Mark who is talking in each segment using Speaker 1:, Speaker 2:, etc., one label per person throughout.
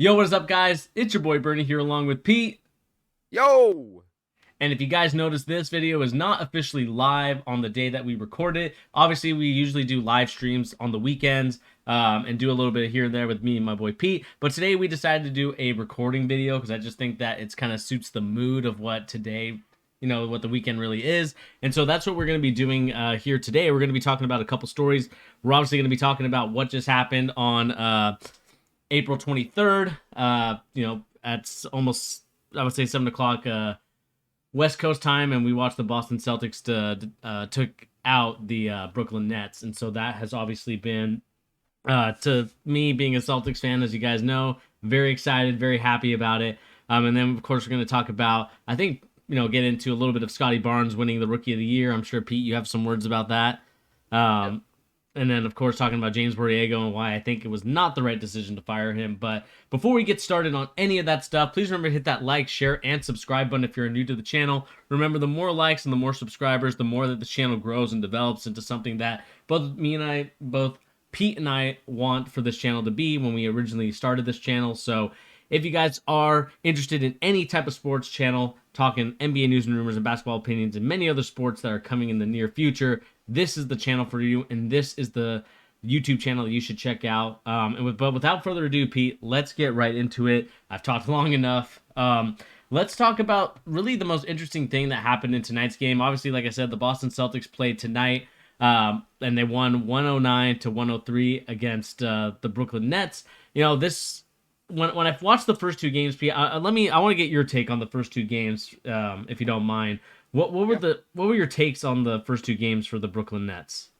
Speaker 1: Yo, what is up, guys? It's your boy Bernie here along with Pete.
Speaker 2: Yo!
Speaker 1: And if you guys notice, this video is not officially live on the day that we record it. Obviously, we usually do live streams on the weekends and do a little bit here and there with me and my boy Pete. But today we decided to do a recording video because I just think that it's kind of suits the mood of what today, what the weekend really is. And so that's what we're going to be doing here today. We're going to be talking about a couple stories. We're obviously going to be talking about what just happened on April 23rd. At almost, I would say, 7 o'clock West Coast time, and we watched the Boston Celtics took out the Brooklyn Nets. And so that has obviously been, to me being a Celtics fan, as you guys know, very excited, very happy about it. And then, of course, we're going to talk about, I think, get into a little bit of Scotty Barnes winning the Rookie of the Year. I'm sure, Pete, you have some words about that.
Speaker 2: Yep.
Speaker 1: And then, of course, talking about James Borrego and why I think it was not the right decision to fire him. But before we get started on any of that stuff, please remember to hit that like, share, and subscribe button if you're new to the channel. Remember, the more likes and the more subscribers, the more that the channel grows and develops into something that both Pete and I want for this channel to be when we originally started this channel. So if you guys are interested in any type of sports channel, talking NBA news and rumors and basketball opinions and many other sports that are coming in the near future, this is the channel for you, and this is the YouTube channel that you should check out. But without further ado, Pete, let's get right into it. I've talked long enough. Let's talk about really the most interesting thing that happened in tonight's game. Obviously, like I said, the Boston Celtics played tonight, and they won 109-103 against the Brooklyn Nets. This when I've watched the first two games, Pete, I want to get your take on the first two games, if you don't mind. What were your takes on the first two games for the Brooklyn Nets?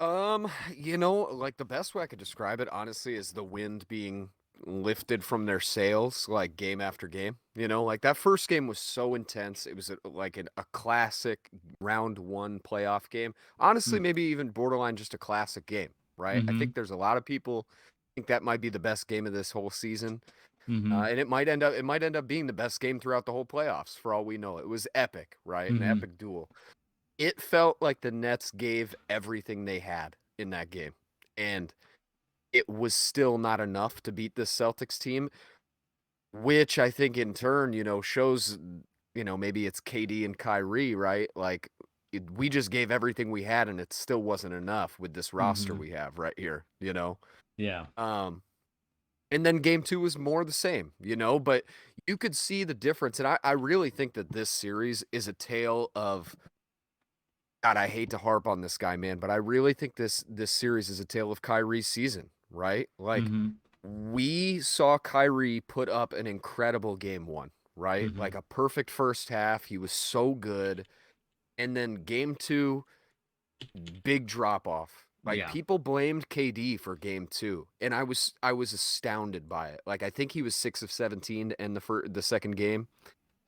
Speaker 2: Like the best way I could describe it, honestly, is the wind being lifted from their sails, like game after game. Like that first game was so intense. It was a classic round one playoff game. Honestly, maybe even borderline just a classic game, right? I
Speaker 1: Mm-hmm.
Speaker 2: think there's a lot of people think that might be the best game of this whole season.
Speaker 1: Mm-hmm.
Speaker 2: And it might end up being the best game throughout the whole playoffs for all we know. It was epic, right? An
Speaker 1: Mm-hmm.
Speaker 2: epic duel. It felt like the Nets gave everything they had in that game. And it was still not enough to beat this Celtics team, which I think in turn, shows, maybe it's KD and Kyrie, right? Like we just gave everything we had and it still wasn't enough with this roster
Speaker 1: Mm-hmm.
Speaker 2: we have right here.
Speaker 1: Yeah.
Speaker 2: Um and then game two was more the same, but you could see the difference. And I really think that this series is a tale of God, I hate to harp on this guy, man, but I really think this series is a tale of Kyrie's season, right? Like
Speaker 1: Mm-hmm.
Speaker 2: we saw Kyrie put up an incredible game one, right?
Speaker 1: Mm-hmm.
Speaker 2: Like a perfect first half. He was so good. And then game two, big drop off. Like
Speaker 1: Yeah.
Speaker 2: people blamed KD for game two, and I was astounded by it. Like I think he was 6 of 17 to end the second game.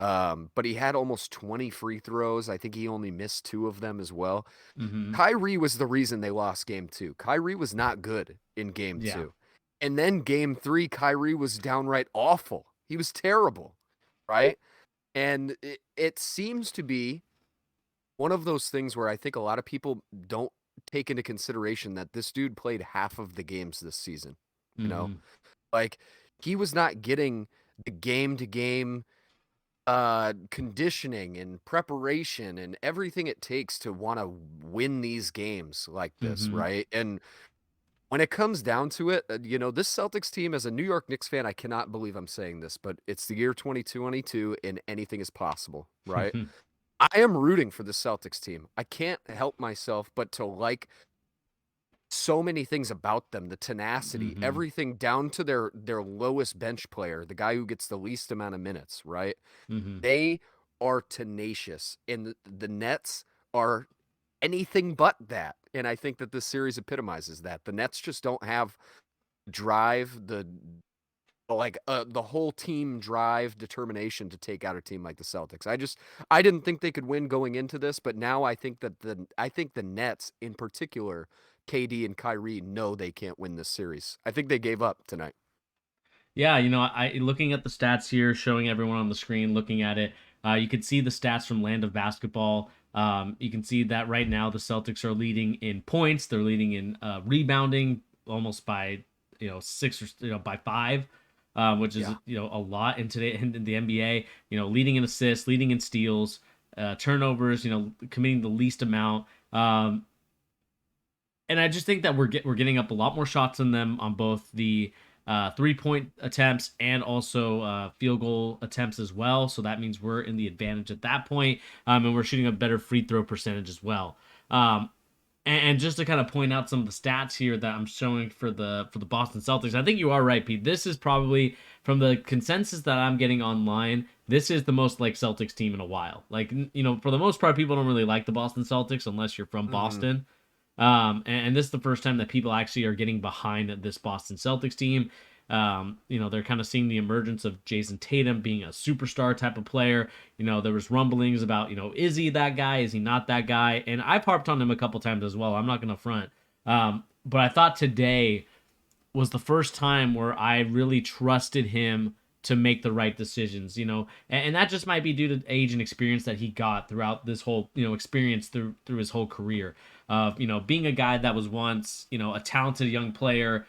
Speaker 2: But he had almost 20 free throws. I think he only missed two of them as well.
Speaker 1: Mm-hmm.
Speaker 2: Kyrie was the reason they lost game two. Kyrie was not good in game
Speaker 1: Yeah.
Speaker 2: two. And then game three, Kyrie was downright awful. He was terrible, right? And it seems to be one of those things where I think a lot of people don't take into consideration that this dude played half of the games this season. You know,
Speaker 1: Mm-hmm.
Speaker 2: like he was not getting the game to game conditioning and preparation and everything it takes to want to win these games like this,
Speaker 1: Mm-hmm.
Speaker 2: right? And when it comes down to it, this Celtics team, as a New York Knicks fan, I cannot believe I'm saying this, but it's the year 2022 and anything is possible, right? I am rooting for the Celtics team. I can't help myself but to like so many things about them, the tenacity,
Speaker 1: Mm-hmm.
Speaker 2: everything down to their lowest bench player, the guy who gets the least amount of minutes, right?
Speaker 1: Mm-hmm.
Speaker 2: They are tenacious, and the Nets are anything but that. And I think that this series epitomizes that. The Nets just don't have drive, the whole team drive, determination to take out a team like the Celtics. I didn't think they could win going into this, but now I think the Nets in particular, KD and Kyrie know they can't win this series. I think they gave up tonight.
Speaker 1: Yeah, I looking at the stats here, showing everyone on the screen, looking at it, you can see the stats from Land of Basketball. You can see that right now the Celtics are leading in points. They're leading in rebounding almost by 6 or by 5, which is
Speaker 2: Yeah.
Speaker 1: a lot in today in the NBA. Leading in assists, leading in steals, turnovers. Committing the least amount. And I just think that we're getting up a lot more shots than them on both the 3-point attempts and also field goal attempts as well. So that means we're in the advantage at that point, and we're shooting a better free throw percentage as well. And just to kind of point out some of the stats here that I'm showing for the Boston Celtics, I think you are right, Pete. This is probably, from the consensus that I'm getting online, this is the most like Celtics team in a while. Like, for the most part, people don't really like the Boston Celtics unless you're from
Speaker 2: Mm-hmm.
Speaker 1: Boston. And this is the first time that people actually are getting behind this Boston Celtics team. They're kind of seeing the emergence of Jason Tatum being a superstar type of player. There was rumblings about, is he that guy? Is he not that guy? And I've harped on him a couple times as well. I'm not going to front. But I thought today was the first time where I really trusted him to make the right decisions, and that just might be due to age and experience that he got throughout this whole, experience through his whole career of, being a guy that was once, a talented young player.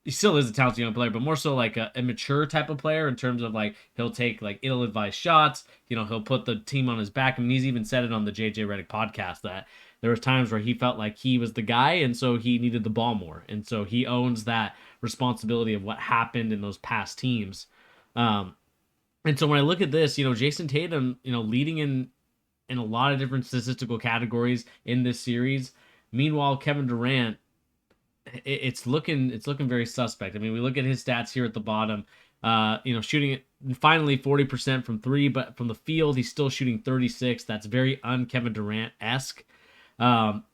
Speaker 1: He still is a talented young player, but more so like a mature type of player in terms of like he'll take like ill-advised shots. He'll put the team on his back. I mean, he's even said it on the JJ Redick podcast that there was times where he felt like he was the guy, and so he needed the ball more, and so he owns that responsibility of what happened in those past teams. Um, and so when I look at this, Jason Tatum, leading in a lot of different statistical categories in this series. Meanwhile, Kevin Durant, it's looking very suspect. I mean, we look at his stats here at the bottom. Shooting it finally 40% from three, but from the field, he's still shooting 36. That's very un-Kevin Durant esque. Um,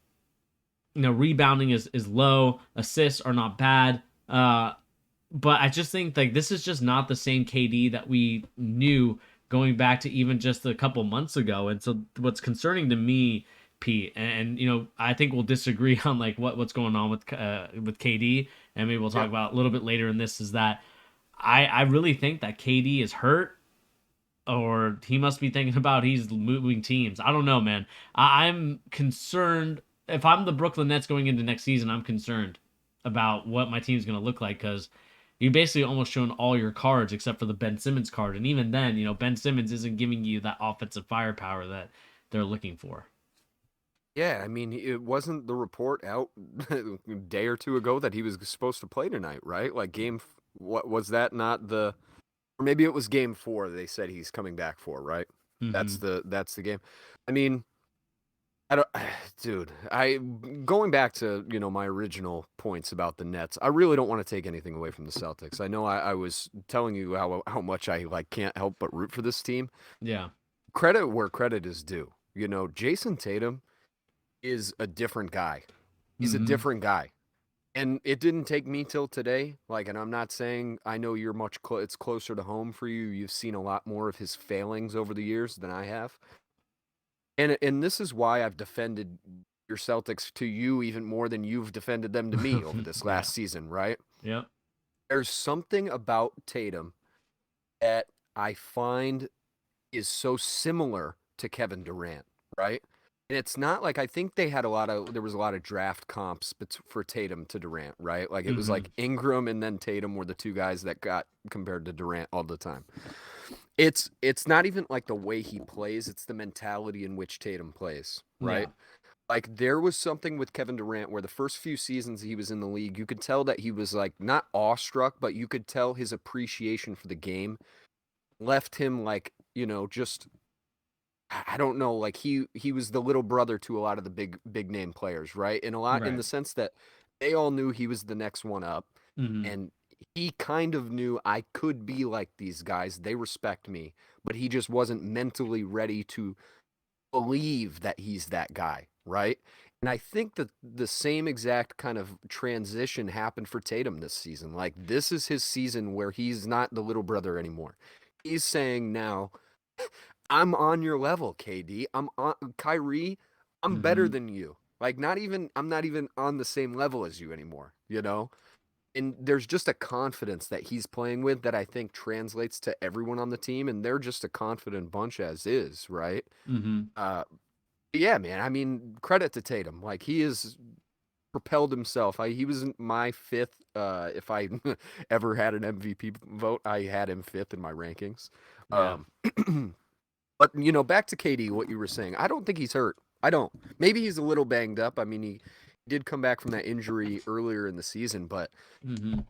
Speaker 1: Rebounding is low. Assists are not bad. But I just think like this is just not the same KD that we knew going back to even just a couple months ago. And so what's concerning to me, Pete, and I think we'll disagree on like what's going on with KD, and maybe we'll talk
Speaker 2: Yep.
Speaker 1: about a little bit later in this, is that I really think that KD is hurt, or he must be thinking about he's moving teams. I don't know, man. I'm concerned. If I'm the Brooklyn Nets going into next season, I'm concerned about what my team's going to look like, because you basically almost shown all your cards except for the Ben Simmons card. And even then, Ben Simmons isn't giving you that offensive firepower that they're looking for.
Speaker 2: Yeah, I mean, it wasn't the report out a day or two ago that he was supposed to play tonight, right? Like what was that not the or maybe it was game 4 they said he's coming back for, right?
Speaker 1: Mm-hmm.
Speaker 2: That's the game. I mean, I don't dude, I going back to, my original points about the Nets. I really don't want to take anything away from the Celtics. I know I was telling you how much I like can't help but root for this team.
Speaker 1: Yeah.
Speaker 2: Credit where credit is due. Jason Tatum is a different guy. He's a
Speaker 1: Mm-hmm.
Speaker 2: different guy. And it didn't take me till today. Like, and I'm not saying I know you're it's closer to home for you. You've seen a lot more of his failings over the years than I have. And this is why I've defended your Celtics to you even more than you've defended them to me over this
Speaker 1: Yeah.
Speaker 2: last season, right?
Speaker 1: Yep.
Speaker 2: There's something about Tatum that I find is so similar to Kevin Durant, right? And it's not like I think there was a lot of draft comps for Tatum to Durant, right? Like it was
Speaker 1: Mm-hmm.
Speaker 2: like Ingram and then Tatum were the two guys that got compared to Durant all the time. It's not even like the way he plays, it's the mentality in which Tatum plays,
Speaker 1: Yeah.
Speaker 2: right? Like there was something with Kevin Durant where the first few seasons he was in the league, you could tell that he was like not awestruck, but you could tell his appreciation for the game left him like, just I don't know, like he was the little brother to a lot of the big name players, right? And a lot in
Speaker 1: Right.
Speaker 2: the sense that they all knew he was the next one up,
Speaker 1: Mm-hmm.
Speaker 2: and he kind of knew I could be like these guys. They respect me, but he just wasn't mentally ready to believe that he's that guy, right? And I think that the same exact kind of transition happened for Tatum this season. Like this is his season where he's not the little brother anymore. He's saying now, I'm on your level, KD. I'm on Kyrie. I'm better
Speaker 1: Mm-hmm.
Speaker 2: than you. Like I'm not even on the same level as you anymore. And there's just a confidence that he's playing with that I think translates to everyone on the team, and they're just a confident bunch as is, right?
Speaker 1: Mm-hmm.
Speaker 2: Uh, yeah, man. I mean, credit to Tatum. Like he is. propelled himself. He was my fifth. If I ever had an MVP vote, I had him fifth in my rankings.
Speaker 1: Yeah.
Speaker 2: But back to KD, what you were saying. I don't think he's hurt. I don't. Maybe he's a little banged up. I mean, he did come back from that injury earlier in the season, but
Speaker 1: Mm-hmm.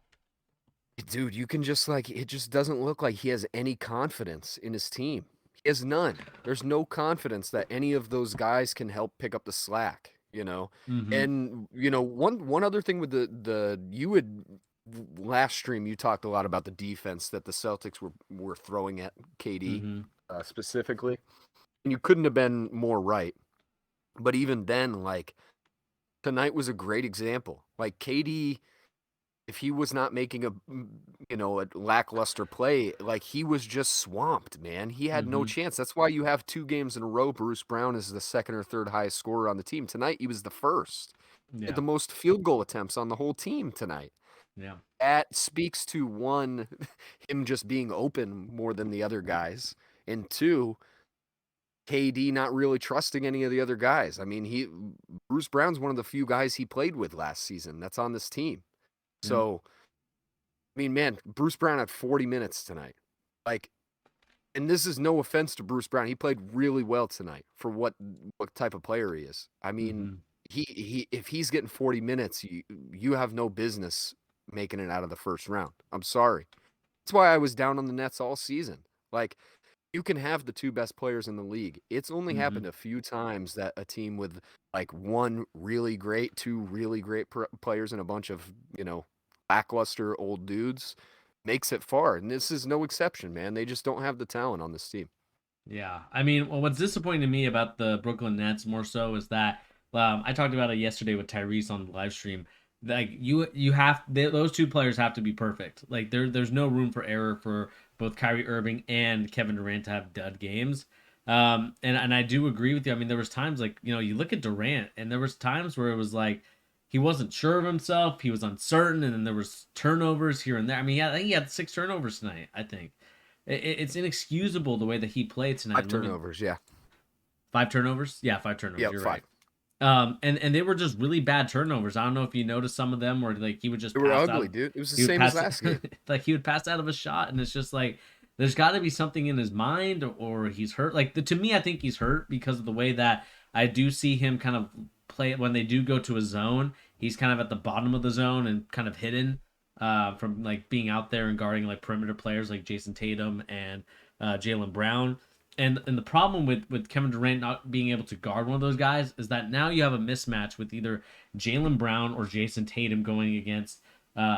Speaker 2: dude, you can just it just doesn't look like he has any confidence in his team. He has none. There's no confidence that any of those guys can help pick up the slack.
Speaker 1: Mm-hmm.
Speaker 2: And one other thing with the you would last stream you talked a lot about the defense that the Celtics were throwing at KD
Speaker 1: Mm-hmm.
Speaker 2: specifically. And you couldn't have been more right. But even then, tonight was a great example. Like KD, if he was not making a lackluster play, like he was just swamped, man. He had no
Speaker 1: Mm-hmm.
Speaker 2: chance. That's why you have 2 games in a row. Bruce Brown is the second or third highest scorer on the team. Tonight, he was the first. He had
Speaker 1: Yeah.
Speaker 2: the most field goal attempts on the whole team tonight.
Speaker 1: Yeah.
Speaker 2: That speaks to one, him just being open more than the other guys, and two, KD not really trusting any of the other guys. I mean, Bruce Brown's one of the few guys he played with last season that's on this team.
Speaker 1: Yeah.
Speaker 2: So, I mean, man, Bruce Brown had 40 minutes tonight. Like, and this is no offense to Bruce Brown. He played really well tonight for what type of player he is. I mean,
Speaker 1: Mm-hmm.
Speaker 2: he if he's getting 40 minutes, you have no business making it out of the first round. I'm sorry. That's why I was down on the Nets all season. Like, you can have the two best players in the league. It's only
Speaker 1: Mm-hmm.
Speaker 2: happened a few times that a team with like one really great, two really great players, and a bunch of lackluster old dudes makes it far. And this is no exception, man. They just don't have the talent on this team.
Speaker 1: Yeah, I mean, well, what's disappointing to me about the Brooklyn Nets more so is that I talked about it yesterday with Tyrese on the live stream. Like those two players have to be perfect. Like there's no room for error for both Kyrie Irving and Kevin Durant to have dud games. And I do agree with you. I mean, there was times like you look at Durant, and there was times where it was like he wasn't sure of himself, he was uncertain, and then there was turnovers here and there. I mean, I think he had 6 turnovers tonight. I think it's inexcusable the way that he played tonight.
Speaker 2: Five turnovers, yeah.
Speaker 1: 5 turnovers. Yeah, 5 turnovers.
Speaker 2: Yep,
Speaker 1: You're
Speaker 2: five.
Speaker 1: right. And they were just really bad turnovers. I don't know if you noticed some of them where like he would just
Speaker 2: They were
Speaker 1: pass
Speaker 2: ugly,
Speaker 1: out.
Speaker 2: dude. It was the
Speaker 1: He would
Speaker 2: same as
Speaker 1: pass
Speaker 2: last game.
Speaker 1: like he would pass out of a shot, and it's just like there's got to be something in his mind, or he's hurt. Like to me, I think he's hurt because of the way that I do see him kind of play when they do go to a zone. He's kind of at the bottom of the zone and kind of hidden from like being out there and guarding like perimeter players like Jason Tatum and Jalen Brown. And the problem with Kevin Durant not being able to guard one of those guys is that now you have a mismatch with either Jalen Brown or Jason Tatum going against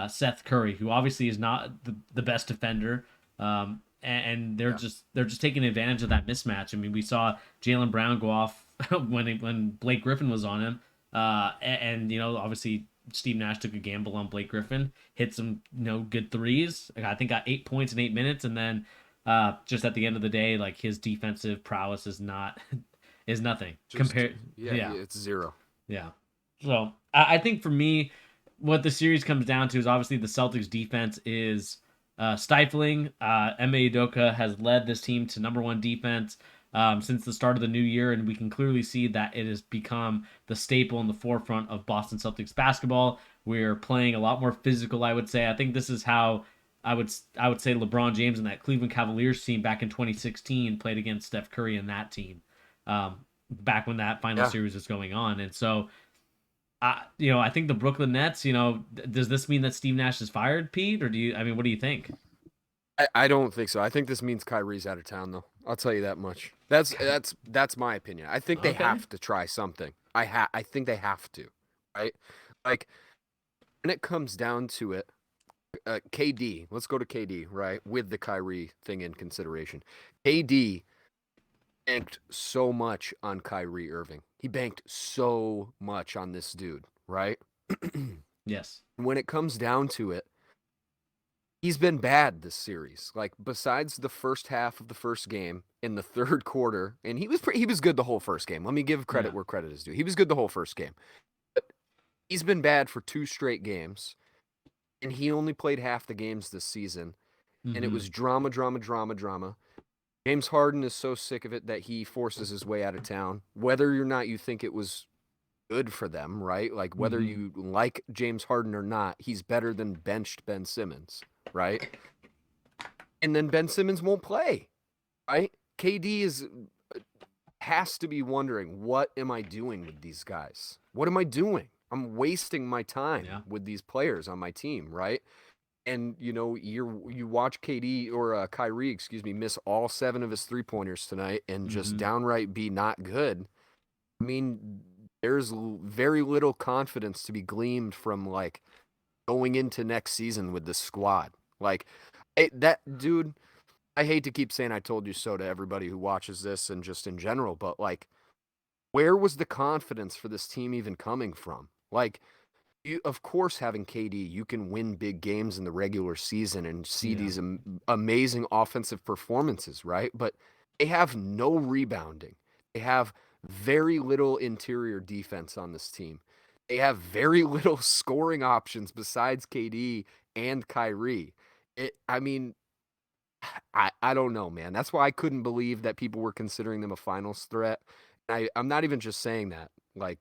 Speaker 1: Seth Curry, who obviously is not the best defender. And they're
Speaker 2: Yeah.
Speaker 1: just taking advantage of that mismatch. I mean, we saw Jalen Brown go off when Blake Griffin was on him, and obviously Steve Nash took a gamble on Blake Griffin, hit some good threes. I think got 8 points in 8 minutes, and then just at the end of the day, like his defensive prowess is not is nothing
Speaker 2: Just
Speaker 1: compared.
Speaker 2: yeah,
Speaker 1: Yeah,
Speaker 2: it's zero.
Speaker 1: yeah. So I think for me, what the series comes down to is obviously the Celtics defense is stifling. Ime Udoka has led this team to number one defense since the start of the new year, and we can clearly see that it has become the staple in the forefront of Boston Celtics basketball. We're playing a lot more physical, I would say. I think this is how I would say LeBron James and that Cleveland Cavaliers team back in 2016 played against Steph Curry and that team back when that final
Speaker 2: Yeah.
Speaker 1: series was going on. And so I think the Brooklyn Nets, does this mean that Steve Nash is fired, Pete, or I mean, what do you think?
Speaker 2: I don't think so. I think this means Kyrie's out of town, though. I'll tell you that much. That's my opinion. I think they
Speaker 1: Okay.
Speaker 2: have to try something. I think they have to, right? Like when it comes down to it, KD. Let's go to KD, right? With the Kyrie thing in consideration, KD banked so much on Kyrie Irving. He banked so much on this dude, right?
Speaker 1: Yes.
Speaker 2: When it comes down to it, he's been bad this series. Like besides the first half of the first game in the third quarter, and he was good the whole first game. Let me give credit
Speaker 1: Yeah.
Speaker 2: where credit is due. He was good the whole first game. But he's been bad for 2 straight games, and he only played half the games this season, and it
Speaker 1: Mm-hmm.
Speaker 2: was drama, drama, drama, drama. James Harden is so sick of it that he forces his way out of town. Whether or not you think it was good for them, right? Like whether
Speaker 1: Hmm.
Speaker 2: you like James Harden or not, he's better than benched Ben Simmons, right? And then Ben Simmons won't play, right? KD has to be wondering, what am I doing with these guys? What am I doing? I'm wasting my time
Speaker 1: Yeah.
Speaker 2: with these players on my team, right? And you watch KD or Kyrie, excuse me, miss all 7 of his 3-pointers tonight and just
Speaker 1: Hmm.
Speaker 2: downright be not good. I mean, there's very little confidence to be gleaned from like going into next season with this squad. Like, that dude, I hate to keep saying I told you so to everybody who watches this and just in general, but like, where was the confidence for this team even coming from? Like, of course, having KD, you can win big games in the regular season and see
Speaker 1: Yeah.
Speaker 2: these amazing offensive performances, right? But they have no rebounding. They have very little interior defense on this team. They have very little scoring options besides KD and Kyrie. I mean, I don't know, man. That's why I couldn't believe that people were considering them a finals threat. I'm not even just saying that. Like,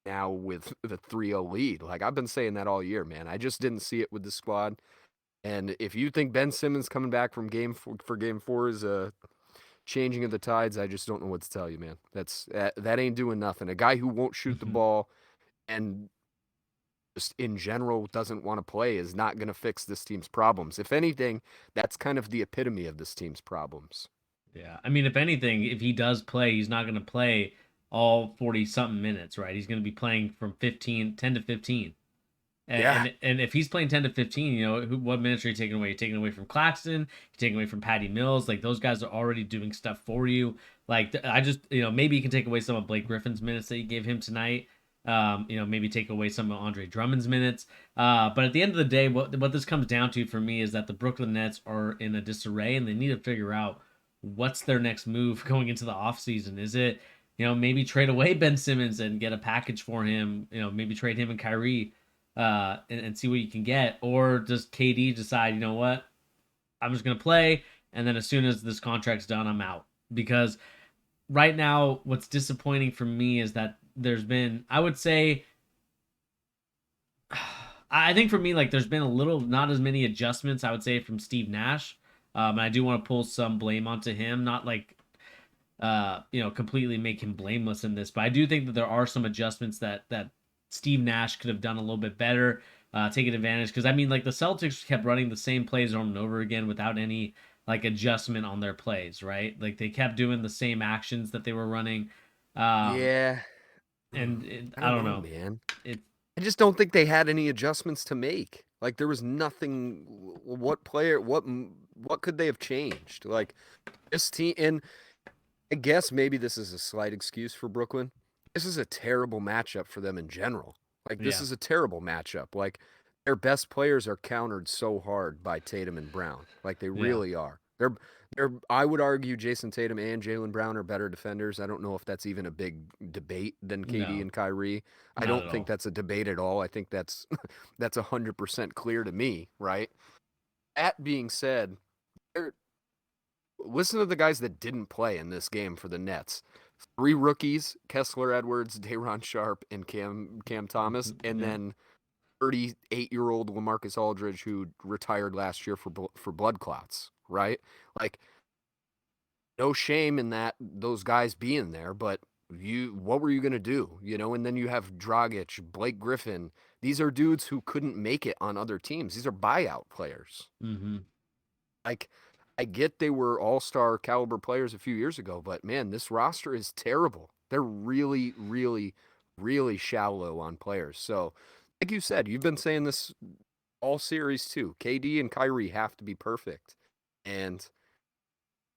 Speaker 2: now with the 3-0 lead. Like, I've been saying that all year, man. I just didn't see it with the squad. And if you think Ben Simmons coming back from game 4 is a changing of the tides, I just don't know what to tell you, man. That ain't doing nothing. A guy who won't shoot the
Speaker 1: Hmm.
Speaker 2: ball and just in general doesn't want to play is not going to fix this team's problems. If anything, that's kind of the epitome of this team's problems.
Speaker 1: Yeah. I mean, if anything, if he does play, he's not going to play all 40 something minutes, right? He's going to be playing from 10 to 15.
Speaker 2: Yeah.
Speaker 1: And if he's playing 10 to 15, what minutes are you taking away? You're taking away from Claxton, you're taking away from Patty Mills. Like, those guys are already doing stuff for you. Like, I just, maybe you can take away some of Blake Griffin's minutes that you gave him tonight. Maybe take away some of Andre Drummond's minutes. But at the end of the day, what this comes down to for me is that the Brooklyn Nets are in a disarray and they need to figure out what's their next move going into the offseason. Is it, maybe trade away Ben Simmons and get a package for him, maybe trade him and Kyrie and see what you can get, or does KD decide, you know what, I'm just gonna play, and then as soon as this contract's done, I'm out? Because right now, what's disappointing for me is that there's been, I would say, I think for me, like, there's been a little, not as many adjustments, I would say, from Steve Nash. And I do want to pull some blame onto him, not like completely make him blameless in this. But I do think that there are some adjustments that Steve Nash could have done a little bit better, taking advantage. Because I mean, like, the Celtics kept running the same plays over and over again without any like adjustment on their plays, right? Like, they kept doing the same actions that they were running. Um,
Speaker 2: Yeah. I
Speaker 1: I
Speaker 2: don't
Speaker 1: don't
Speaker 2: know,
Speaker 1: know.
Speaker 2: man.
Speaker 1: It
Speaker 2: I just don't think they had any adjustments to make. Like, there was nothing. What could they have changed? Like, this team, and I guess maybe this is a slight excuse for Brooklyn. This is a terrible matchup for them in general. Like, this
Speaker 1: yeah,
Speaker 2: is a terrible matchup. Like, their best players are countered so hard by Tatum and Brown. Like, they
Speaker 1: yeah,
Speaker 2: really are. They're I would argue Jason Tatum and Jalen Brown are better defenders. I don't know if that's even a big debate than KD
Speaker 1: no,
Speaker 2: and Kyrie. I
Speaker 1: not at
Speaker 2: don't think
Speaker 1: all.
Speaker 2: that's a debate at all. I think that's 100% clear to me, right? That being said, listen to the guys that didn't play in this game for the Nets. 3 rookies: Kessler Edwards, Day'Ron Sharp, and Cam Thomas, and
Speaker 1: Yeah.
Speaker 2: then 38-year-old LaMarcus Aldridge, who retired last year for blood clots. Right? Like, no shame in those guys being there, but what were you gonna do? And then you have Dragic, Blake Griffin. These are dudes who couldn't make it on other teams. These are buyout players.
Speaker 1: Hmm.
Speaker 2: Like, I get they were all-star caliber players a few years ago, but man, this roster is terrible. They're really, really, really shallow on players. So, like you said, you've been saying this all series too. KD and Kyrie have to be perfect. And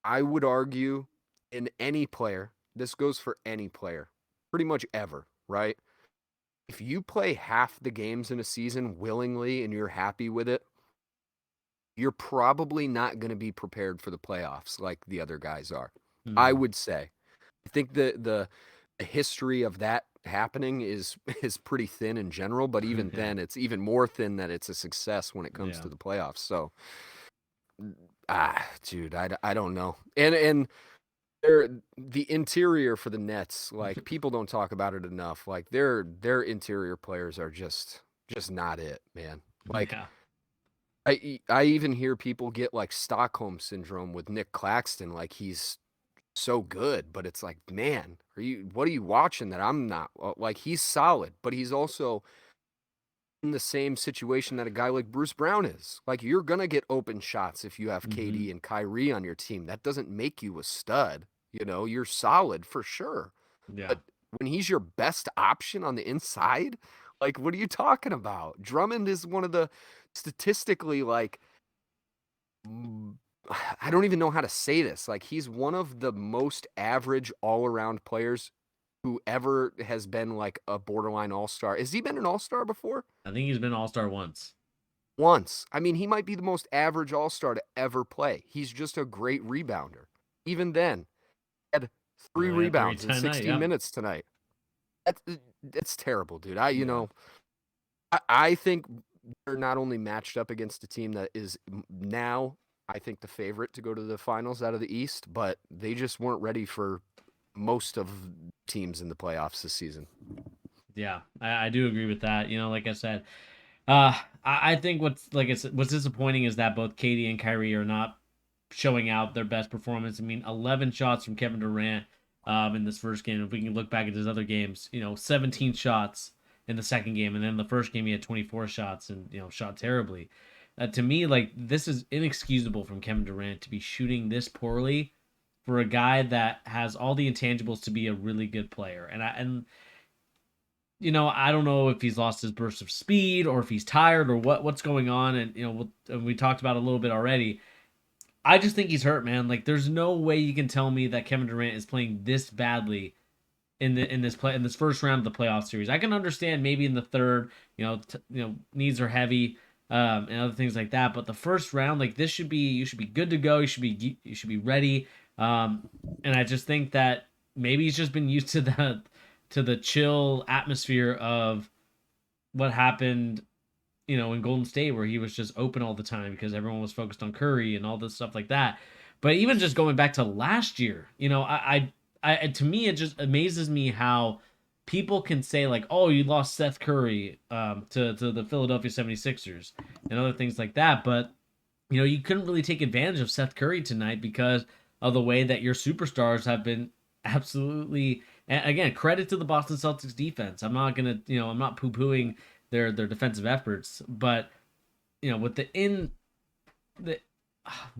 Speaker 2: I would argue in any player, this goes for any player, pretty much ever, right? If you play half the games in a season willingly and you're happy with it, you're probably not going to be prepared for the playoffs like the other guys are. I
Speaker 1: Hmm.
Speaker 2: would say. I think the history of that happening is pretty thin in general, but even
Speaker 1: Yeah,
Speaker 2: then it's even more thin that it's a success when it comes
Speaker 1: yeah.
Speaker 2: to the playoffs. So, dude, I don't know. And they're the interior for the Nets. Like people don't talk about it enough. Like their interior players are just not it, man. Like
Speaker 1: Yeah.
Speaker 2: I even hear people get like Stockholm syndrome with Nick Claxton. Like he's so good, but it's like, man, what are you watching that I'm not? Like he's solid, but he's also in the same situation that a guy like Bruce Brown is. Like you're gonna get open shots if you have
Speaker 1: Hmm.
Speaker 2: KD and Kyrie on your team. That doesn't make you a stud. You know, you're solid for sure.
Speaker 1: Yeah.
Speaker 2: But when he's your best option on the inside, like what are you talking about? Drummond is one of the statistically like mm, I don't even know how to say this. Like he's one of the most average all-around players who ever has been like a borderline all-star. Has he been an all-star before?
Speaker 1: I think he's been All-Star once.
Speaker 2: Once. I mean, he might be the most average all-star to ever play. He's just a great rebounder. Even then, had
Speaker 1: You
Speaker 2: three
Speaker 1: only had three
Speaker 2: rebounds in
Speaker 1: tonight.
Speaker 2: 16
Speaker 1: Yep.
Speaker 2: minutes tonight. That's that's terrible, dude. I you
Speaker 1: Yeah.
Speaker 2: know, I think they're not only matched up against a team that is now, I think, the favorite to go to the finals out of the East, but they just weren't ready for most of teams in the playoffs this season.
Speaker 1: Yeah. I do agree with that. Like I said, I think what's disappointing is that both Katie and Kyrie are not showing out their best performance. I mean, 11 shots from Kevin Durant in this first game. If we can look back at his other games, 17 shots in the second game, and then the first game he had 24 shots and shot terribly. To me, like this is inexcusable from Kevin Durant to be shooting this poorly for a guy that has all the intangibles to be a really good player. I don't know if he's lost his burst of speed or if he's tired or what's going on. And we talked about it a little bit already. I just think he's hurt, man. Like, there's no way you can tell me that Kevin Durant is playing this badly in this first round of the playoff series. I can understand maybe in the third, needs are heavy, and other things like that. But the first round, like this you should be good to go. You should be ready. And I just think that maybe he's just been used to the chill atmosphere of what happened in Golden State, where he was just open all the time because everyone was focused on Curry and all this stuff like that. But even just going back to last year, to me, it just amazes me how people can say, like, oh, you lost Seth Curry to the Philadelphia 76ers and other things like that. But, you couldn't really take advantage of Seth Curry tonight because of the way that your superstars have been absolutely. And again, credit to the Boston Celtics defense. I'm not poo pooing their defensive efforts, but with the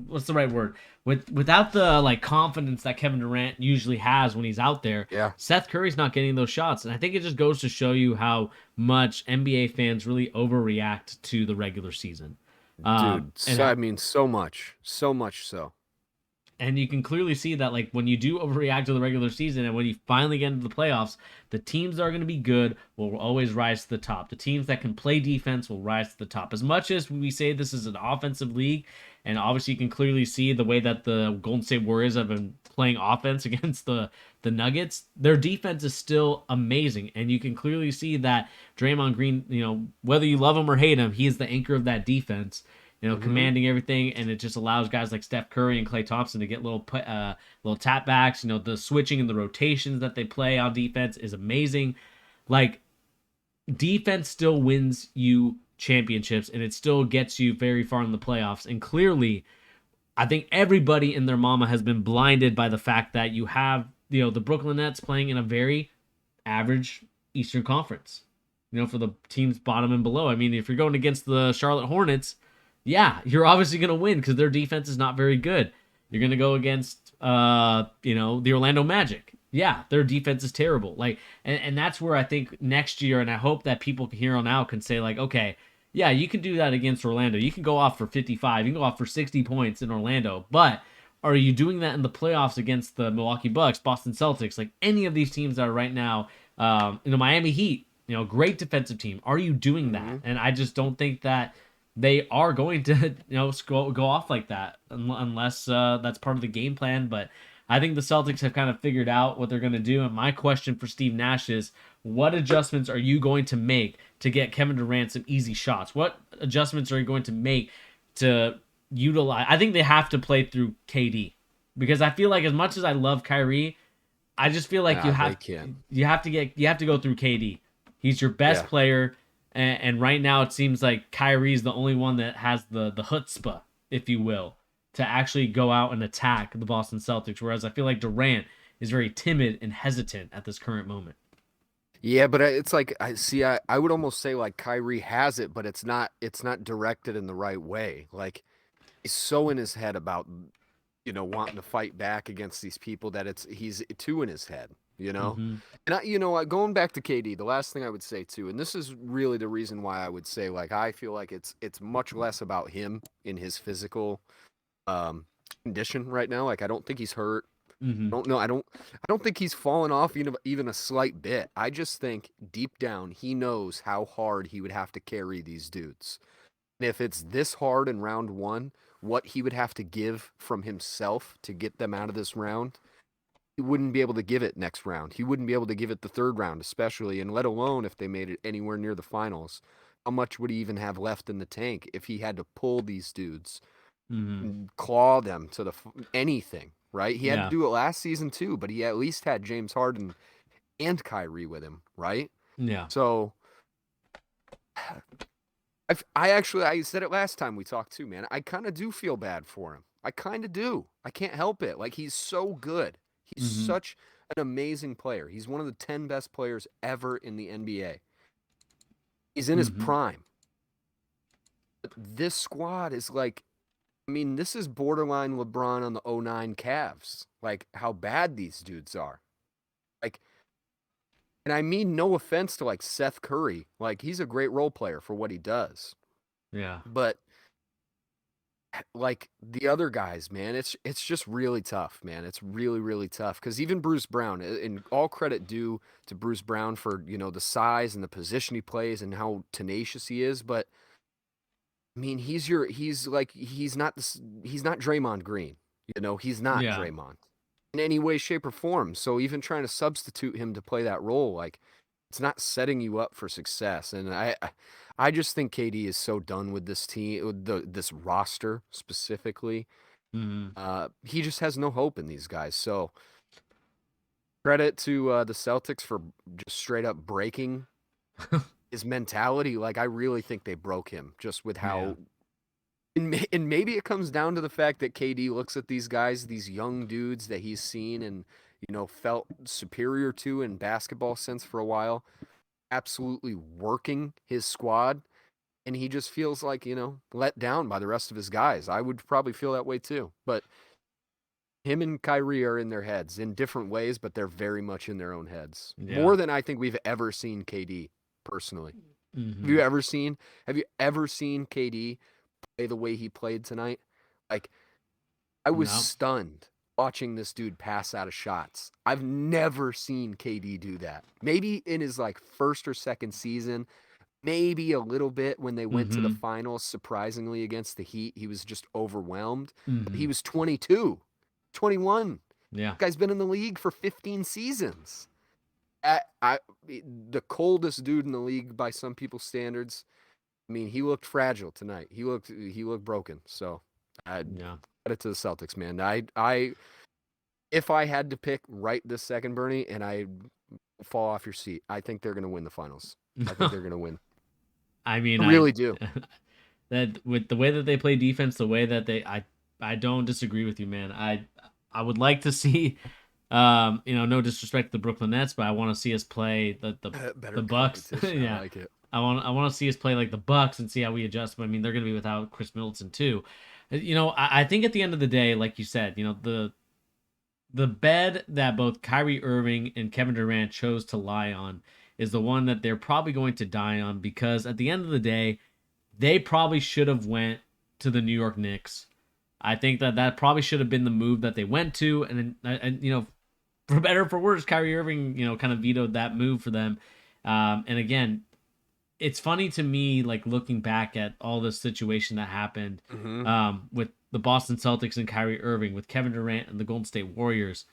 Speaker 1: what's the right word, without the like confidence that Kevin Durant usually has when he's out there,
Speaker 2: Yeah.
Speaker 1: Seth Curry's not getting those shots, and I think it just goes to show you how much NBA fans really overreact to the regular season.
Speaker 2: Dude,
Speaker 1: And
Speaker 2: so, I mean, so much so.
Speaker 1: And you can clearly see that, like, when you do overreact to the regular season and when you finally get into the playoffs, the teams that are going to be good will always rise to the top. The teams that can play defense will rise to the top. As much as we say this is an offensive league, and obviously you can clearly see the way that the Golden State Warriors have been playing offense against the Nuggets, their defense is still amazing. And you can clearly see that Draymond Green, whether you love him or hate him, he is the anchor of that defense,
Speaker 2: Hmm.
Speaker 1: commanding everything, and it just allows guys like Steph Curry and Klay Thompson to get little tap backs. The switching and the rotations that they play on defense is amazing. Like, defense still wins you championships, and it still gets you very far in the playoffs. And clearly, I think everybody and their mama has been blinded by the fact that you have the Brooklyn Nets playing in a very average Eastern Conference. For the teams bottom and below. I mean, if you're going against the Charlotte Hornets, yeah, you're obviously going to win because their defense is not very good. You're going to go against, the Orlando Magic. Yeah, their defense is terrible. Like, and that's where I think next year, and I hope that people here on out can say, like, okay, yeah, you can do that against Orlando. You can go off for 55. You can go off for 60 points in Orlando. But are you doing that in the playoffs against the Milwaukee Bucks, Boston Celtics, like any of these teams that are right now, Miami Heat, great defensive team? Are you doing that?
Speaker 2: Hmm.
Speaker 1: And I just don't think that they are going to go off like that unless that's part of the game plan. But I think the Celtics have kind of figured out what they're going to do. And my question for Steve Nash is, what adjustments are you going to make to get Kevin Durant some easy shots? What adjustments are you going to make to utilize? I think they have to play through KD. because I feel like as much as I love Kyrie, I just feel like
Speaker 2: They can't.
Speaker 1: you have to go through KD. He's your best
Speaker 2: Yeah.
Speaker 1: player, and right now it seems like Kyrie's the only one that has the chutzpah, if you will, to actually go out and attack the Boston Celtics. Whereas I feel like Durant is very timid and hesitant at this current moment.
Speaker 2: Yeah, but it's like I see. I would almost say like Kyrie has it, but it's not directed in the right way. Like he's so in his head about wanting to fight back against these people that he's too in his head.
Speaker 1: Mm-hmm.
Speaker 2: And going back to KD, the last thing I would say too, and this is really the reason why I would say like I feel like it's much less about him in his physical um condition right now. Like I don't think he's hurt.
Speaker 1: Mm-hmm.
Speaker 2: Don't know. I don't think he's fallen off even a slight bit. I just think deep down he knows how hard he would have to carry these dudes. And if it's this hard in round one, what he would have to give from himself to get them out of this round, he wouldn't be able to give it next round. He wouldn't be able to give it the third round, especially, and let alone if they made it anywhere near the finals. How much would he even have left in the tank if he had to pull these dudes
Speaker 1: Mm-hmm.
Speaker 2: and claw them to anything, right? He had to
Speaker 1: Yeah.
Speaker 2: do it last season too, but he at least had James Harden and Kyrie with him, right?
Speaker 1: Yeah.
Speaker 2: So I said it last time we talked too, man. I kind of do feel bad for him. I kind of do. I can't help it. Like he's so good. He's
Speaker 1: Mm-hmm.
Speaker 2: such an amazing player. He's one of the 10 best players ever in the NBA. He's in his
Speaker 1: Mm-hmm.
Speaker 2: prime. But this squad is like, I mean, this is borderline LeBron on the '09 Cavs. Like how bad these dudes are. Like, and I mean no offense to like Seth Curry. Like he's a great role player for what he does.
Speaker 1: Yeah.
Speaker 2: But like the other guys, man, it's just really tough, man. It's really really tough because even Bruce Brown, and all credit due to Bruce Brown for the size and the position he plays and how tenacious he is, but I mean he's not Draymond Green, he's not
Speaker 1: Yeah.
Speaker 2: Draymond in any way, shape, or form. So even trying to substitute him to play that role, like it's not setting you up for success. And I just think KD is so done with this team, with this roster specifically.
Speaker 1: Mm-hmm.
Speaker 2: He just has no hope in these guys. So credit to the Celtics for just straight up breaking his mentality. Like I really think they broke him just with
Speaker 1: Yeah.
Speaker 2: how. And maybe it comes down to the fact that KD looks at these guys, these young dudes that he's seen and felt superior to in basketball sense for a while, absolutely working his squad, and he just feels like let down by the rest of his guys. I would probably feel that way too, but him and Kyrie are in their heads in different ways, but they're very much in their own heads
Speaker 1: Yeah.
Speaker 2: more than I think we've ever seen KD personally. Have
Speaker 1: Mm-hmm.
Speaker 2: you ever seen? Have you ever seen KD play the way he played tonight? Like I was
Speaker 1: No.
Speaker 2: stunned watching this dude pass out of shots. I've never seen KD do that. Maybe in his like first or second season, maybe a little bit when they went to the
Speaker 1: Mm-hmm.
Speaker 2: finals surprisingly against the Heat, he was just overwhelmed. But
Speaker 1: Mm-hmm.
Speaker 2: he was 22, 21.
Speaker 1: Yeah.
Speaker 2: Guy's been in the league for 15 seasons. I the coldest dude in the league by some people's standards. I mean, he looked fragile tonight. He looked broken. So, I
Speaker 1: Yeah.
Speaker 2: credit to the Celtics, man. I if I had to pick right this second, Bernie, and I fall off your seat, I think they're going to win the finals. I think they're going to win.
Speaker 1: I mean,
Speaker 2: I really do.
Speaker 1: that with the way that they play defense, the way that I don't disagree with you, man. I would like to see, no disrespect to the Brooklyn Nets, but I want to see us play
Speaker 2: Better
Speaker 1: the Bucks.
Speaker 2: competition. I
Speaker 1: Yeah,
Speaker 2: like it.
Speaker 1: I want to see us play like the Bucks and see how we adjust. But I mean, they're going to be without Chris Middleton too. I think at the end of the day, like you said, the bed that both Kyrie Irving and Kevin Durant chose to lie on is the one that they're probably going to die on because at the end of the day, they probably should have went to the New York Knicks. I think that probably should have been the move that they went to, and for better or for worse, Kyrie Irving kind of vetoed that move for them. And again, it's funny to me like looking back at all this situation that happened
Speaker 2: Mm-hmm.
Speaker 1: with the Boston Celtics and Kyrie Irving, with Kevin Durant and the Golden State Warriors.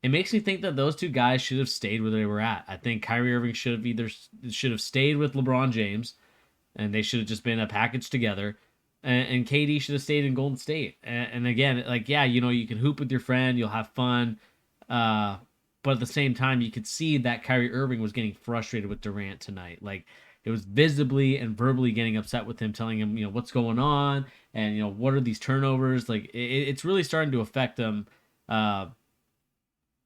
Speaker 1: It makes me think that those two guys should have stayed where they were at. I think Kyrie Irving should have stayed with LeBron James, and they should have just been a package together. and KD should have stayed in Golden State. And again, like yeah, you can hoop with your friend, you'll have fun, uh, but at the same time, you could see that Kyrie Irving was getting frustrated with Durant tonight. Like it was visibly and verbally getting upset with him, telling him what's going on and what are these turnovers. Like it's really starting to affect them uh,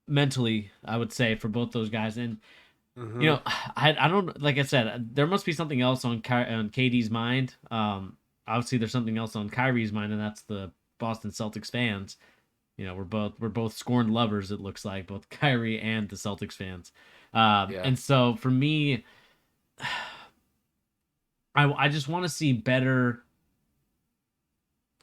Speaker 1: mentally, I would say, for both those guys. And
Speaker 2: Mm-hmm.
Speaker 1: I don't, like I said, there must be something else on KD's mind. Obviously there's something else on Kyrie's mind, and that's the Boston Celtics fans. We're both scorned lovers. It looks like both Kyrie and the Celtics fans.
Speaker 2: Yeah.
Speaker 1: And so for me, I just want to see better.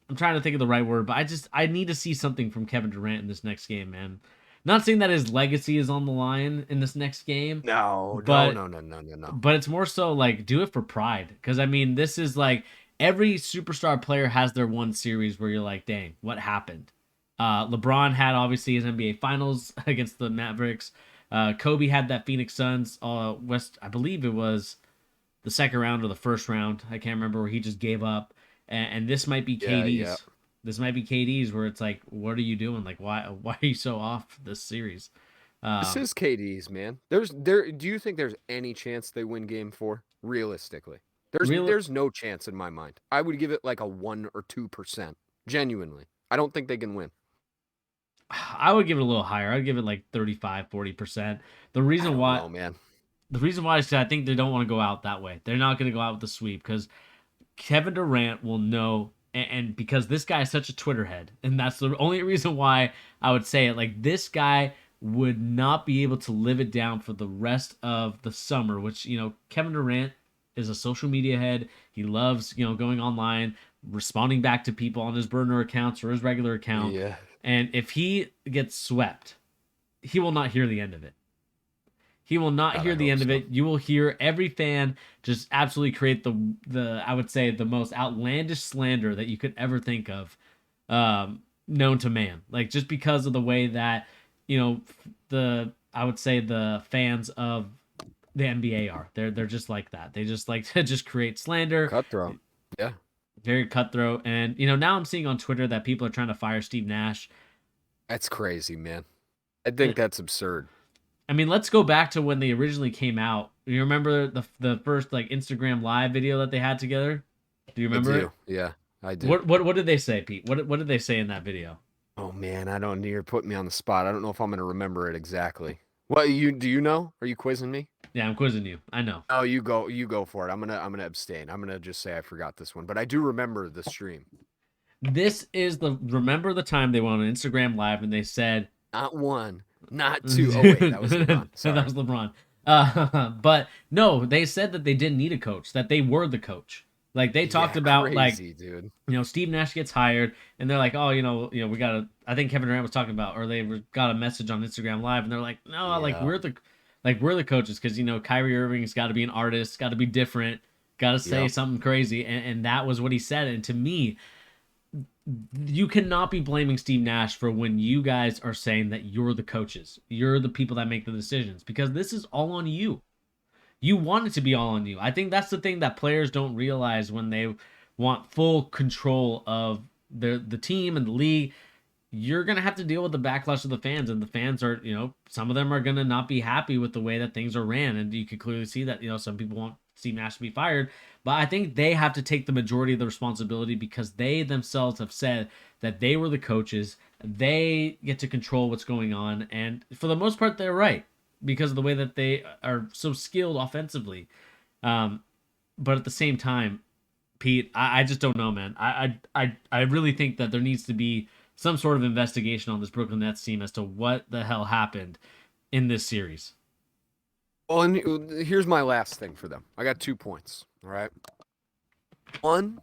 Speaker 1: I'm trying to think of the right word, but I need to see something from Kevin Durant in this next game, man. Not saying that his legacy is on the line in this next game,
Speaker 2: No, no,
Speaker 1: but
Speaker 2: no, no, no, no, no.
Speaker 1: but it's more so like do it for pride, because I mean this is like every superstar player has their one series where you're like, dang, what happened? LeBron had obviously his NBA Finals against the Mavericks. Kobe had that Phoenix Suns West, I believe it was the second round or the first round. I can't remember, where he just gave up. And this might be
Speaker 2: Yeah, yeah.
Speaker 1: KD's. This might be KD's, where it's like, what are you doing? Like, why are you so off this series?
Speaker 2: This
Speaker 1: Um,
Speaker 2: is KD's, man. There. Do you think there's any chance they win Game 4? Realistically,
Speaker 1: Real,
Speaker 2: there's no chance in my mind. I would give it like a 1 or 2%. Genuinely, I don't think they can win.
Speaker 1: I would give it a little higher. I'd give it like 35, 40%. The
Speaker 2: I
Speaker 1: reason
Speaker 2: don't
Speaker 1: why
Speaker 2: know, man.
Speaker 1: the reason why is I think they don't want to go out that way. They're not going to go out with the sweep, because Kevin Durant will know, and because this guy is such a Twitter head, and that's the only reason why I would say it. Like this guy would not be able to live it down for the rest of the summer. Which Kevin Durant is a social media head. He loves going online, responding back to people on his burner accounts or his regular account.
Speaker 2: Yeah,
Speaker 1: And if he gets swept, he will not hear the end of it. He will not
Speaker 2: God, I
Speaker 1: hear the
Speaker 2: hope
Speaker 1: end of
Speaker 2: so.
Speaker 1: it. You will hear every fan just absolutely create the I would say the most outlandish slander that you could ever think of, known to man. Like just because of the way that the I would say the fans of the NBA are. They're just like that. They just like to just create slander,
Speaker 2: Cutthroat. Yeah,
Speaker 1: very cutthroat. And now I'm seeing on Twitter that people are trying to fire Steve Nash.
Speaker 2: that's crazy, man. I think that's absurd.
Speaker 1: I mean, let's go back to when they originally came out. You remember the first like Instagram live video that they had together? Do you
Speaker 2: I
Speaker 1: remember it?
Speaker 2: do. Yeah, I do.
Speaker 1: What did they say, Pete? What did they say in that video?
Speaker 2: Oh man, I don't. You're putting me on the spot. I don't know if I'm gonna remember it exactly. What you do? You know? Are you quizzing me?
Speaker 1: Yeah, I'm quizzing you. I know.
Speaker 2: Oh, you go. You go for it. I'm gonna abstain. I'm gonna just say I forgot this one, but I do remember the stream.
Speaker 1: This is the remember the time they went on Instagram live and they said
Speaker 2: Not one, not two. Oh wait, that was LeBron.
Speaker 1: that
Speaker 2: Sorry.
Speaker 1: was LeBron. But no, they said that they didn't need a coach, that they were the coach. Like they talked
Speaker 2: Yeah,
Speaker 1: about like
Speaker 2: crazy, dude.
Speaker 1: Steve Nash gets hired, and they're like, oh, we got to. I think Kevin Durant was talking about, or got a message on Instagram Live, and they're like, no,
Speaker 2: Yeah.
Speaker 1: like we're the coaches, because Kyrie Irving's got to be an artist, got to be different, got to say
Speaker 2: Yep.
Speaker 1: something crazy, and that was what he said. And to me, you cannot be blaming Steve Nash for when you guys are saying that you're the coaches, you're the people that make the decisions, because this is all on you. You want it to be all on you. I think that's the thing that players don't realize when they want full control of the team and the league. You're gonna have to deal with the backlash of the fans, and the fans are, some of them are gonna not be happy with the way that things are ran, and you can clearly see that. Some people want Steve Nash to be fired, but I think they have to take the majority of the responsibility, because they themselves have said that they were the coaches. They get to control what's going on, and for the most part, they're right, because of the way that they are so skilled offensively. Um, but at the same time, Pete, I just don't know, man. I really think that there needs to be some sort of investigation on this Brooklyn Nets team as to what the hell happened in this series.
Speaker 2: Well, and here's my last thing for them. I got 2 points. All right. One,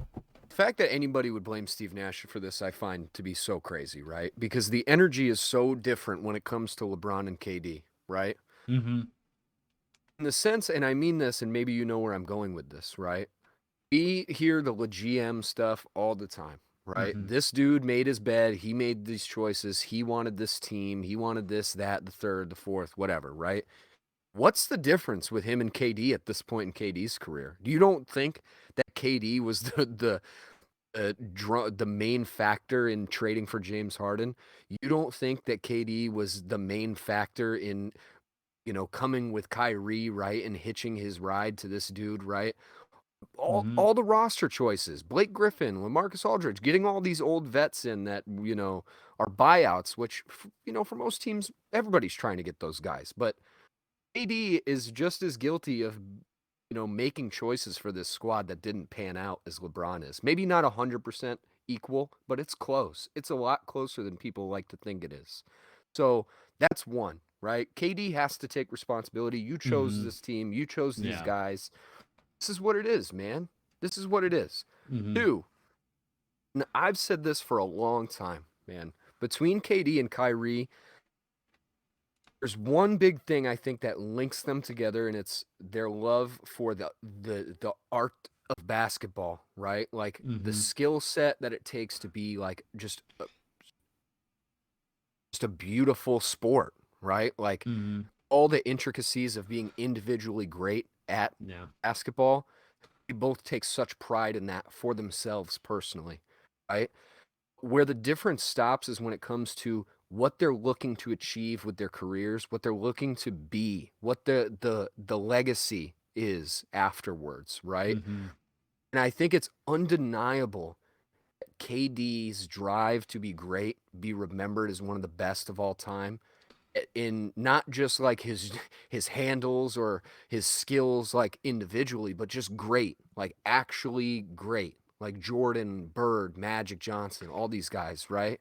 Speaker 2: the fact that anybody would blame Steve Nash for this, I find to be so crazy, right? Because the energy is so different when it comes to LeBron and KD, right?
Speaker 1: Mm-hmm.
Speaker 2: In the sense, and I mean this, and maybe you know where I'm going with this, right? We hear the GM stuff all the time, right?
Speaker 1: Mm-hmm.
Speaker 2: This dude made his bed. He made these choices. He wanted this team. He wanted this, that, the third, the fourth, whatever, right? What's the difference with him and KD at this point in KD's career? You don't think that KD was the main factor in trading for James Harden? You don't think that KD was the main factor in, coming with Kyrie, right, and hitching his ride to this dude, right? all
Speaker 1: Mm-hmm.
Speaker 2: all the roster choices, Blake Griffin, LaMarcus Aldridge, getting all these old vets in that, are buyouts, which, for most teams, everybody's trying to get those guys. But AD is just as guilty of, making choices for this squad that didn't pan out as LeBron is. Maybe not 100% equal, but it's close. It's a lot closer than people like to think it is. So that's one, right? KD has to take responsibility. You chose
Speaker 1: Mm-hmm.
Speaker 2: this team. You chose these
Speaker 1: Yeah.
Speaker 2: guys. This is what it is, man. This is what it is.
Speaker 1: Mm-hmm.
Speaker 2: Two, and I've said this for a long time, man. Between KD and Kyrie, there's one big thing I think that links them together, and it's their love for the art of basketball, right? Like the
Speaker 1: Mm-hmm.
Speaker 2: skill set that it takes to be like just a beautiful sport, right? Like
Speaker 1: Mm-hmm.
Speaker 2: all the intricacies of being individually great at
Speaker 1: Yeah.
Speaker 2: basketball. They both take such pride in that for themselves personally, right? Where the difference stops is when it comes to what they're looking to achieve with their careers, what they're looking to be, what the legacy is afterwards, right?
Speaker 1: Mm-hmm.
Speaker 2: And I think it's undeniable that KD's drive to be great, be remembered as one of the best of all time, in not just like his handles or his skills like individually, but just great, like actually great, like Jordan, Bird, Magic Johnson, all these guys, right?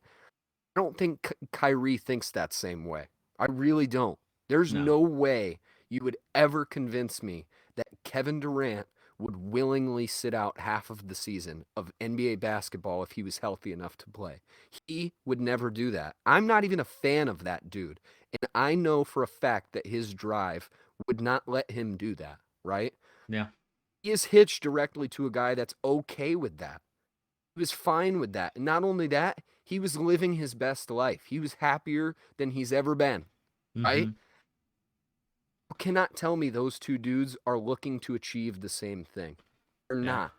Speaker 2: I don't think Kyrie thinks that same way. I really don't. There's
Speaker 1: No.
Speaker 2: no way you would ever convince me that Kevin Durant would willingly sit out half of the season of NBA basketball if he was healthy enough to play. He would never do that. I'm not even a fan of that dude. And I know for a fact that his drive would not let him do that, right?
Speaker 1: Yeah.
Speaker 2: He is hitched directly to a guy that's okay with that. He was fine with that. And not only that, he was living his best life. He was happier than he's ever been, right?
Speaker 1: Mm-hmm.
Speaker 2: You cannot tell me those two dudes are looking to achieve the same thing. They're
Speaker 1: Yeah.
Speaker 2: not.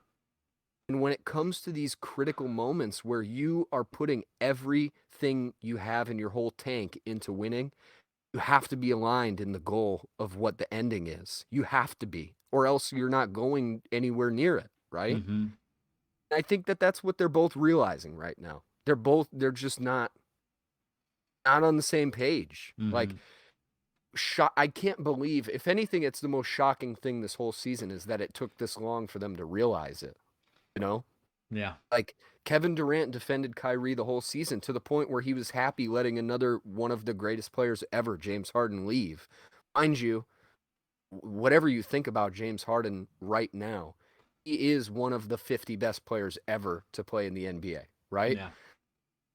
Speaker 2: And when it comes to these critical moments where you are putting everything you have in your whole tank into winning, you have to be aligned in the goal of what the ending is. You have to be, or else you're not going anywhere near it, right?
Speaker 1: Mm-hmm.
Speaker 2: I think that that's what they're both realizing right now. They're just not on the same page.
Speaker 1: Mm-hmm.
Speaker 2: Like, I can't believe, if anything, it's the most shocking thing this whole season is that it took this long for them to realize it. You know,
Speaker 1: Yeah.
Speaker 2: like Kevin Durant defended Kyrie the whole season to the point where he was happy letting another one of the greatest players ever, James Harden, leave. Mind you, whatever you think about James Harden right now, he is one of the 50 best players ever to play in the NBA, right?
Speaker 1: Yeah.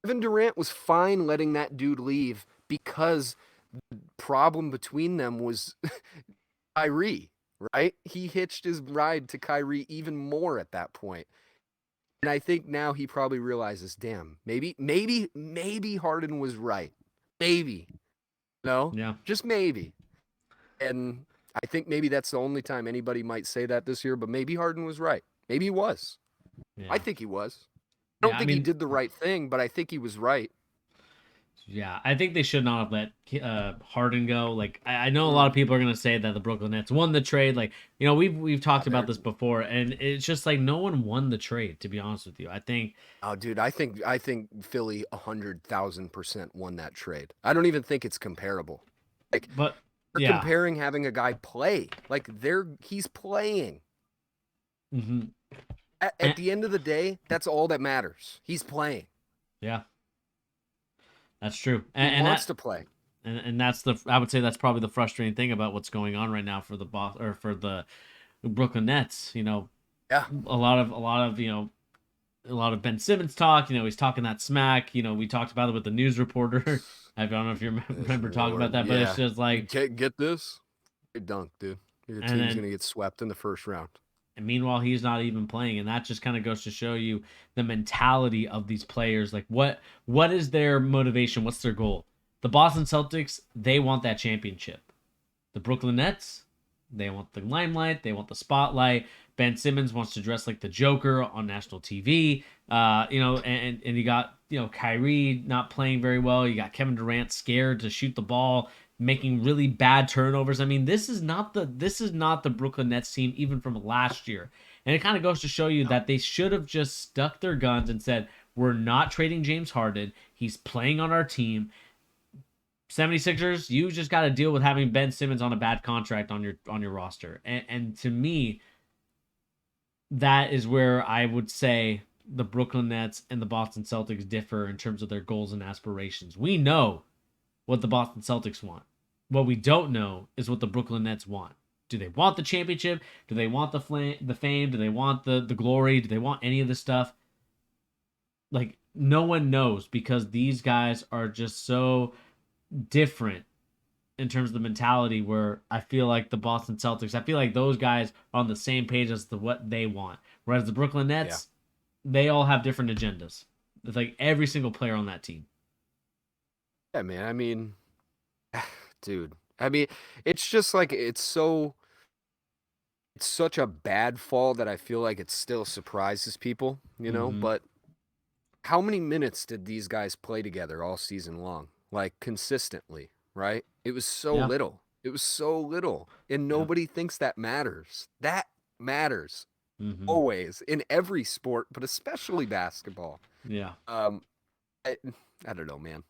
Speaker 2: Kevin Durant was fine letting that dude leave because the problem between them was Kyrie, right? He hitched his ride to Kyrie even more at that point. And I think now he probably realizes, damn, maybe Harden was right. Maybe. No?
Speaker 1: Yeah.
Speaker 2: Just maybe. And I think maybe that's the only time anybody might say that this year, but maybe Harden was right. Maybe he was. I
Speaker 1: Yeah.
Speaker 2: think he was. I don't
Speaker 1: Yeah. I
Speaker 2: think he
Speaker 1: mean,
Speaker 2: did the right thing, but I think he was right.
Speaker 1: yeah, I think they should not have let Harden go. Like, I know a lot of
Speaker 2: Mm.
Speaker 1: people are gonna say that the Brooklyn Nets won the trade. Like, we've
Speaker 2: Yeah,
Speaker 1: talked about this before, and it's just like no one won the trade. To be honest with you, I think.
Speaker 2: oh, dude, I think Philly 100,000% won that trade. I don't even think it's comparable. Like
Speaker 1: But
Speaker 2: we're
Speaker 1: yeah.
Speaker 2: comparing having a guy play. Like he's playing.
Speaker 1: Hmm.
Speaker 2: At the end of the day, that's all that matters. He's playing.
Speaker 1: Yeah, that's true,
Speaker 2: He
Speaker 1: and
Speaker 2: wants
Speaker 1: that
Speaker 2: to play.
Speaker 1: and that's the I would say that's probably the frustrating thing about what's going on right now for the boss or for the Brooklyn Nets.
Speaker 2: Yeah.
Speaker 1: A lot of a lot of Ben Simmons talk. He's talking that smack. We talked about it with the news reporter. I don't know if you
Speaker 2: Good
Speaker 1: remember talking about
Speaker 2: Lord.
Speaker 1: that, but it's
Speaker 2: Yeah.
Speaker 1: just like,
Speaker 2: Get this? Great dunk, dude. Your
Speaker 1: and
Speaker 2: team's
Speaker 1: then
Speaker 2: gonna get swept in the first round.
Speaker 1: and meanwhile he's not even playing, and that just kind of goes to show you the mentality of these players. Like, what is their motivation? What's their goal? The Boston Celtics, they want that championship. The Brooklyn Nets, they want the limelight, they want the spotlight. Ben Simmons wants to dress like the Joker on national TV. And you got Kyrie not playing very well. You got Kevin Durant scared to shoot the ball, making really bad turnovers. I mean, this is not the Brooklyn Nets team even from last year. And it kind of goes to show you
Speaker 2: No.
Speaker 1: that they should have just stuck their guns and said, "We're not trading James Harden. He's playing on our team." 76ers, you just got to deal with having Ben Simmons on a bad contract on your roster. And to me, that is where I would say the Brooklyn Nets and the Boston Celtics differ in terms of their goals and aspirations. We know what the Boston Celtics want. What we don't know is what the Brooklyn Nets want. Do they want the championship? Do they want the fame? Do they want the glory? Do they want any of this stuff? Like, no one knows because these guys are just so different in terms of the mentality, where I feel like the Boston Celtics, I feel like those guys are on the same page as to what they want. Whereas the Brooklyn
Speaker 2: Yeah.
Speaker 1: Nets, they all have different agendas. It's like every single player on that team.
Speaker 2: Yeah, man. I mean, dude. I mean, it's just like it's such a bad fall that I feel like it still surprises people,
Speaker 1: Mm-hmm.
Speaker 2: but how many minutes did these guys play together all season long? Like consistently, right? It was so
Speaker 1: Yeah.
Speaker 2: little. It was so little. And
Speaker 1: Yeah.
Speaker 2: nobody thinks that matters. That matters
Speaker 1: Mm-hmm.
Speaker 2: always in every sport, but especially basketball.
Speaker 1: Yeah.
Speaker 2: Um, I, I don't know, man.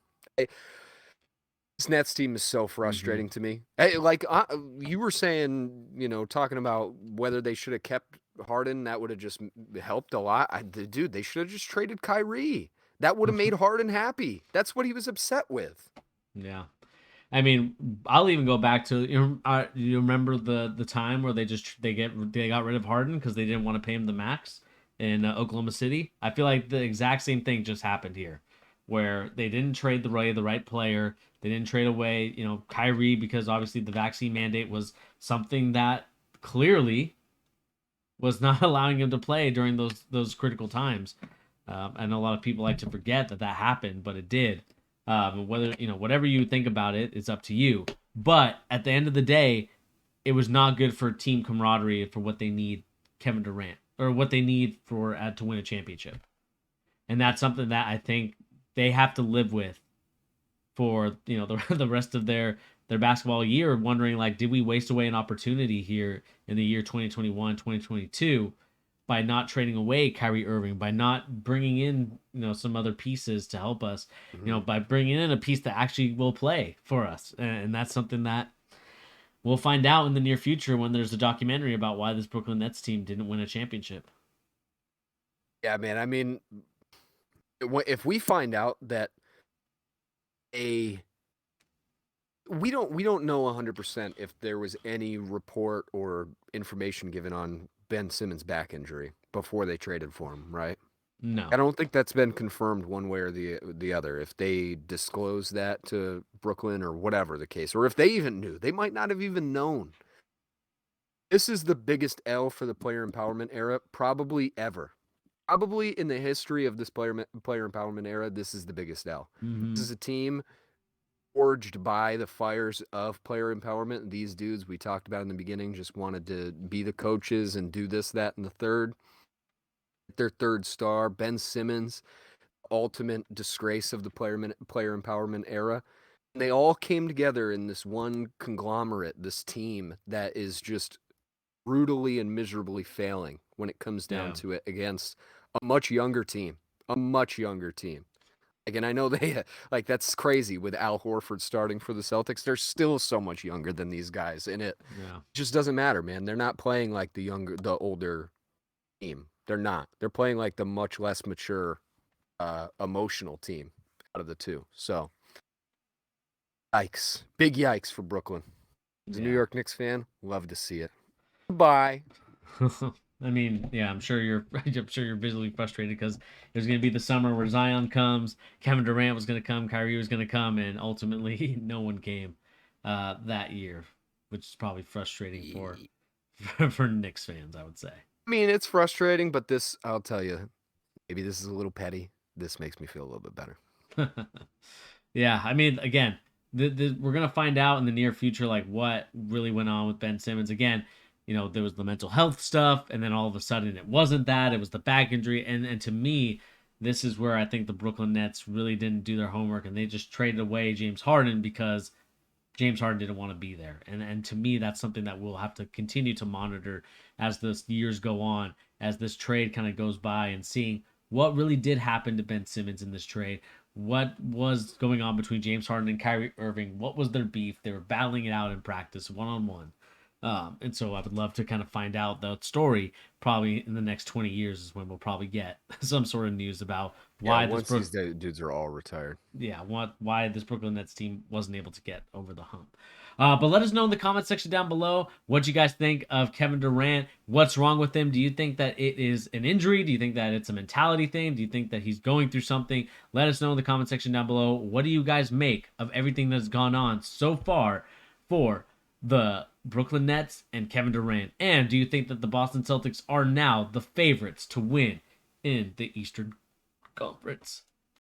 Speaker 2: This Nets team is so
Speaker 1: Mm-hmm.
Speaker 2: frustrating to me. You were saying, talking about whether they should have kept Harden, that would have just helped a lot. Dude, they should have just traded Kyrie. That would have made Harden happy. That's what he was upset with.
Speaker 1: Yeah. I mean, I'll even go back to you remember the time where they got rid of Harden because they didn't want to pay him the max in Oklahoma City. I feel like the exact same thing just happened here, where they didn't trade the right player. They didn't trade away Kyrie because obviously the vaccine mandate was something that clearly was not allowing him to play during those critical times. I know a lot of people like to forget that happened, but it did. Whether whatever you think about it, it's up to you. But at the end of the day, it was not good for team camaraderie for what they need Kevin Durant or what they need for to win a championship, and that's something that I think they have to live with for the rest of their basketball year, wondering like, did we waste away an opportunity here in the year 2021 2022 by not trading away Kyrie Irving, by not bringing in some other pieces to help us,
Speaker 2: Hmm.
Speaker 1: by bringing in a piece that actually will play for us. And that's something that we'll find out in the near future when there's a documentary about why this Brooklyn Nets team didn't win a championship.
Speaker 2: Yeah, man. I mean, if we find out that a we don't know 100% if there was any report or information given on Ben Simmons' back injury before they traded for him, right? I
Speaker 1: No.
Speaker 2: don't think that's been confirmed one way or the other. If they disclose that to Brooklyn or whatever the case, or if they even knew, they might not have even known. This is the biggest L for the player empowerment era probably ever. Probably in the history of this player empowerment era, this is the biggest L. This
Speaker 1: Mm-hmm.
Speaker 2: is a team forged by the fires of player empowerment. These dudes we talked about in the beginning just wanted to be the coaches and do this, that, and the third. Their third star, Ben Simmons, ultimate disgrace of the player empowerment era. And they all came together in this one conglomerate, this team that is just brutally and miserably failing when it comes down
Speaker 1: Yeah.
Speaker 2: to it against a much younger team, a much younger team. Again, I know they like that's crazy with Al Horford starting for the Celtics. They're still so much younger than these guys, and it
Speaker 1: Yeah.
Speaker 2: just doesn't matter, man. They're not playing like the older team. They're not. They're playing like the much less mature, emotional team out of the two. So, yikes, big yikes for Brooklyn. As a New
Speaker 1: Yeah.
Speaker 2: York Knicks fan, love to see it. Bye.
Speaker 1: I mean, yeah, I'm sure you're I'm sure you're visually frustrated because it was going to be the summer where Zion comes, Kevin Durant was going to come, Kyrie was going to come, and ultimately no one came that year, which is probably frustrating for
Speaker 2: I
Speaker 1: for Knicks fans, I would say.
Speaker 2: mean, it's frustrating, but this, I'll tell you, maybe this is a little petty. This makes me feel a little bit better.
Speaker 1: Yeah, I mean, again, we're gonna find out in the near future like what really went on with Ben Simmons. Again, there was the mental health stuff, and then all of a sudden it wasn't that. It was the back injury, and to me, this is where I think the Brooklyn Nets really didn't do their homework, and they just traded away James Harden because James Harden didn't want to be there. And to me, that's something that we'll have to continue to monitor as the years go on, as this trade kind of goes by, and seeing what really did happen to Ben Simmons in this trade. What was going on between James Harden and Kyrie Irving? What was their beef? They were battling it out in practice, one on one. And so I would love to kind of find out the story. Probably in the next 20 years is when we'll probably get some sort of news about
Speaker 2: Yeah,
Speaker 1: why
Speaker 2: once these dudes are all retired.
Speaker 1: why this Brooklyn Nets team wasn't able to get over the hump. But let us know in the comment section down below what you guys think of Kevin Durant. What's wrong with him? Do you think that it is an injury? Do you think that it's a mentality thing? Do you think that he's going through something? Let us know in the comment section down below. What do you guys make of everything that's gone on so far for the Brooklyn Nets and Kevin Durant? And do you think that the Boston Celtics are now the favorites to win in the Eastern Conference?